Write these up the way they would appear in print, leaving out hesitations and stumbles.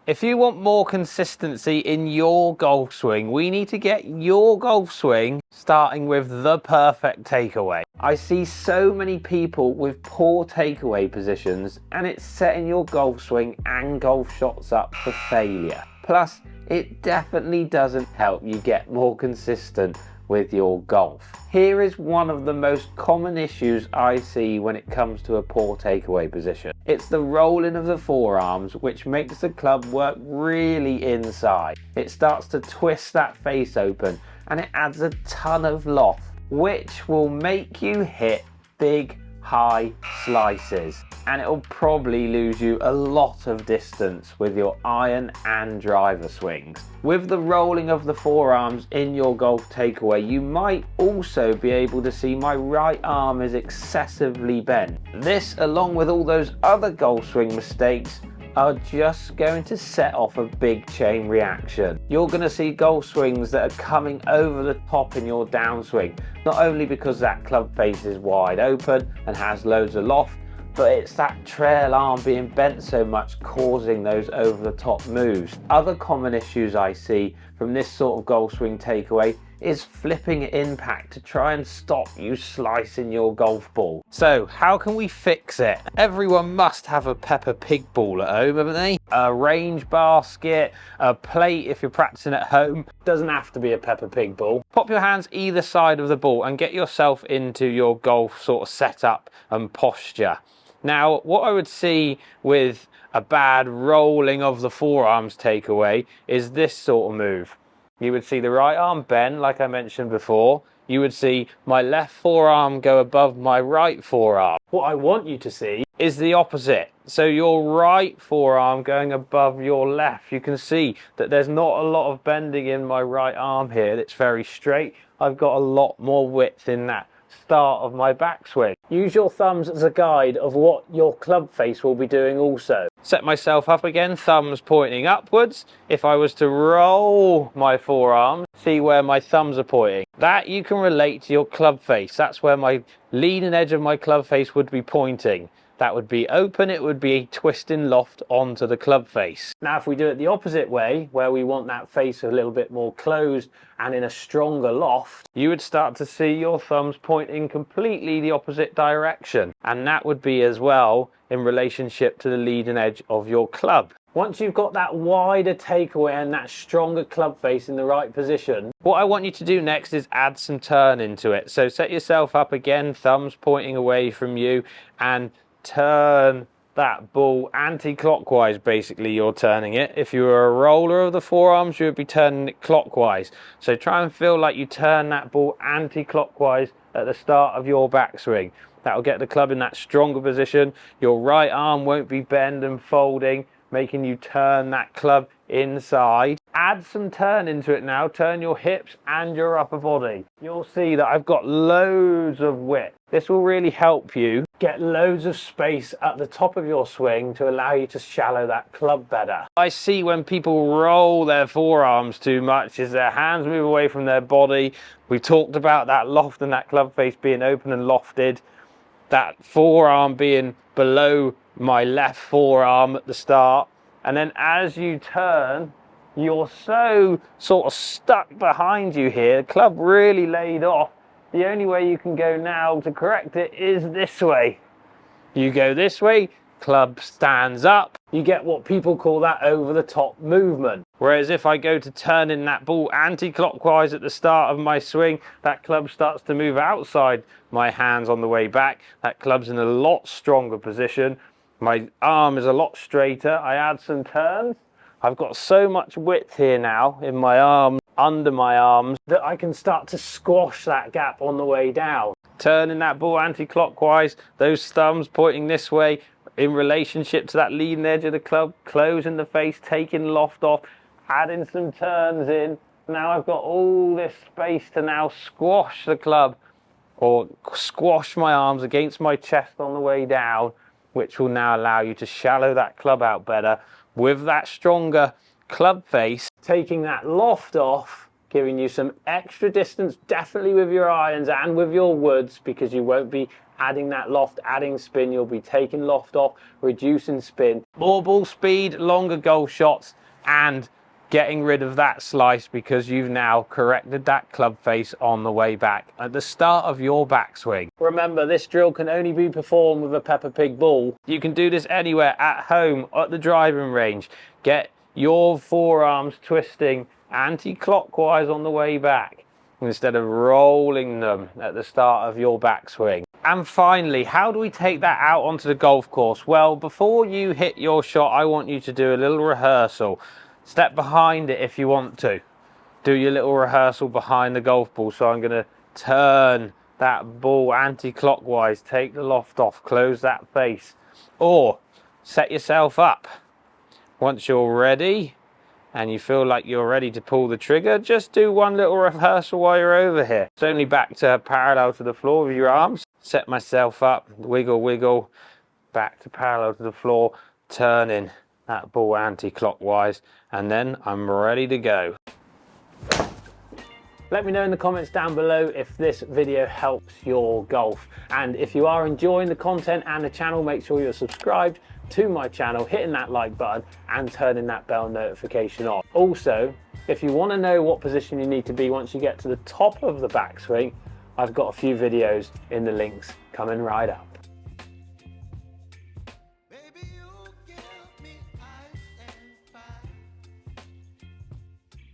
If you want more consistency in your golf swing, we need to get your golf swing starting with the perfect takeaway. I see so many people with poor takeaway positions, and it's setting your golf swing and golf shots up for failure. Plus, it definitely doesn't help you get more consistent with your golf. Here is one of the most common issues I see when it comes to a poor takeaway position. It's the rolling of the forearms, which makes the club work really inside. It starts to twist that face open and it adds a ton of loft, which will make you hit big high slices, and it'll probably lose you a lot of distance with your iron and driver swings. With the rolling of the forearms in your golf takeaway, you might also be able to see my right arm is excessively bent. This, along with all those other golf swing mistakes, are just going to set off a big chain reaction. You're going to see golf swings that are coming over the top in your downswing, not only because that club face is wide open and has loads of loft, but it's that trail arm being bent so much causing those over the top moves. Other common issues I see from this sort of golf swing takeaway is flipping impact to try and stop you slicing your golf ball. So how can we fix it? Everyone must have a Peppa Pig ball at home, haven't they? A range basket, a plate if you're practicing at home. Doesn't have to be a Peppa Pig ball. Pop your hands either side of the ball and get yourself into your golf sort of setup and posture. Now, what I would see with a bad rolling of the forearms takeaway is this sort of move. You would see the right arm bend, like I mentioned before. You would see my left forearm go above my right forearm. What I want you to see is the opposite. So your right forearm going above your left. You can see that there's not a lot of bending in my right arm here. It's very straight. I've got a lot more width in that start of my backswing. Use your thumbs as a guide of what your club face will be doing also. Set myself up again, thumbs pointing upwards. If I was to roll my forearm, see where my thumbs are pointing. That you can relate to your club face. That's where my leading edge of my club face would be pointing. That would be open, it would be a twisting loft onto the club face. Now if we do it the opposite way, where we want that face a little bit more closed and in a stronger loft, you would start to see your thumbs pointing completely the opposite direction. And that would be as well in relationship to the leading edge of your club. Once you've got that wider takeaway and that stronger club face in the right position, what I want you to do next is add some turn into it. So set yourself up again, thumbs pointing away from you, and turn that ball anti-clockwise. Basically you're turning it. If you were a roller of the forearms, you would be turning it clockwise. So try and feel like you turn that ball anti-clockwise at the start of your backswing. That will get the club in that stronger position. Your right arm won't be bend and folding, making you turn that club inside. Add some turn into it now. Turn your hips and your upper body. You'll see that I've got loads of width. This will really help you get loads of space at the top of your swing to allow you to shallow that club better. I see when people roll their forearms too much is their hands move away from their body. We talked about that loft and that club face being open and lofted. That forearm being below my left forearm at the start. And then as you turn, you're so sort of stuck behind you here. The club really laid off. The only way you can go now to correct it is this way. You go this way, club stands up. You get what people call that over the top movement. Whereas if I go to turning that ball anti-clockwise at the start of my swing, that club starts to move outside my hands on the way back. That club's in a lot stronger position. My arm is a lot straighter. I add some turns. I've got so much width here now in my arm, under my arms, that I can start to squash that gap on the way down. Turning that ball anti-clockwise, those thumbs pointing this way in relationship to that leading edge of the club, closing the face, taking loft off, adding some turns in. Now I've got all this space to now squash the club or squash my arms against my chest on the way down, which will now allow you to shallow that club out better with that stronger club face, taking that loft off, giving you some extra distance, definitely with your irons and with your woods, because you won't be adding that loft, adding spin. You'll be taking loft off, reducing spin, more ball speed, longer golf shots, and getting rid of that slice because you've now corrected that club face on the way back at the start of your backswing. Remember, this drill can only be performed with a Peppa Pig ball. You can do this anywhere, at home, at the driving range. Get your forearms twisting anti-clockwise on the way back instead of rolling them at the start of your backswing. And finally, how do we take that out onto the golf course? Well, before you hit your shot, I want you to do a little rehearsal. Step behind it if you want to. Do your little rehearsal behind the golf ball. So I'm going to turn that ball anti-clockwise, take the loft off, close that face, or set yourself up. Once you're ready and you feel like you're ready to pull the trigger, just do one little rehearsal while you're over here. It's only back to parallel to the floor with your arms. Set myself up, wiggle, wiggle, back to parallel to the floor, turning that ball anti-clockwise, and then I'm ready to go. Let me know in the comments down below if this video helps your golf, and if you are enjoying the content and the channel, make sure you're subscribed to my channel, hitting that like button and turning that bell notification on. Also, if you want to know what position you need to be once you get to the top of the backswing, I've got a few videos in the links coming right up.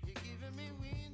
You're giving me wind